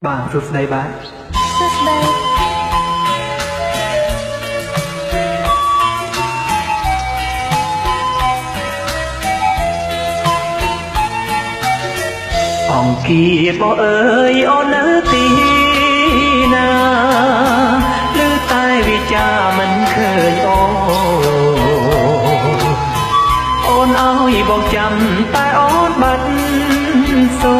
បាទសួស្តីបាទសួស្តីអង្គាបងអើយអូននៅទីណាឬតែវាចាមិនឃើញអូនឲ្យបងចាំតែអូនបាត់សូ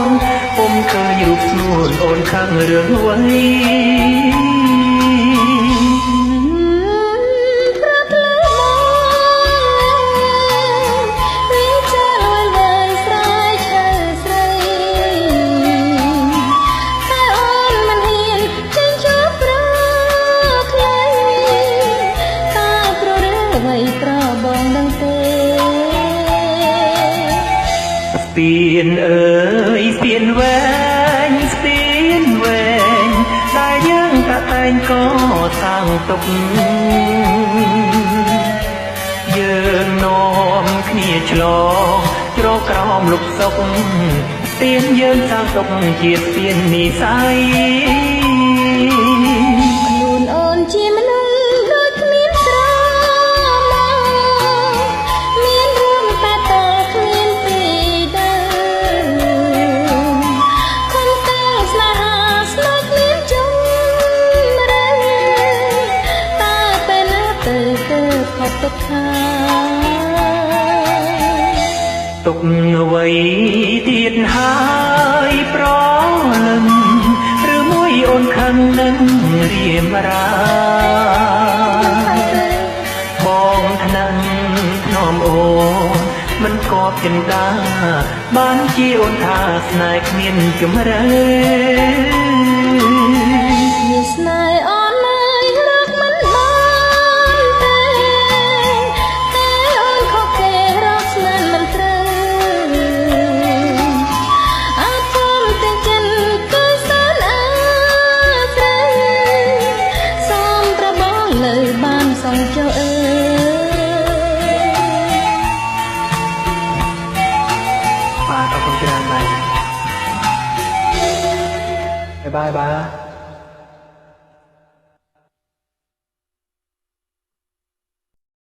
នពុំឃើញរូបស្នួនអូនខាងរឿងអ្វីស្ពានអើយស្ពានវែងស្ពានវែងដែលយើងតែងក៏សាំងទុកយើងនាំគ្នាឆ្លងជ្រកក្រោមលុបសុកស្ពានយើងសាំងទុកជាស្ពាននិស័យខ្លួនអូនជាមនុស្សដូចគ្មានស្រមោលមានរឿងតែតគ្មានពីដើមខំតាំងស្នេហាស្នេហ៍គ្មានជុំរែតើពេលណាទៅផុតទុកខាទុកអ្វីទៀតហើយប្រលឹងឬមួយអូនខឹងនឹងរៀមរាបងថ្នាំងធ្នមអូនមិនគប់ចិន្តាបានជាអូនថាស្នេហ៍គ្មានជំរឿវាស្នេហ៍អូនហើយរកមិនបានទេតែអូនខុសគេរកស្នេហ៍មិនត្រូវអាធំទាំងចិនគឺសានអាស្រ័យសូមប្របងលើបានសងចុះអើបាទអរគុណច្រើនបាទបាយបាយ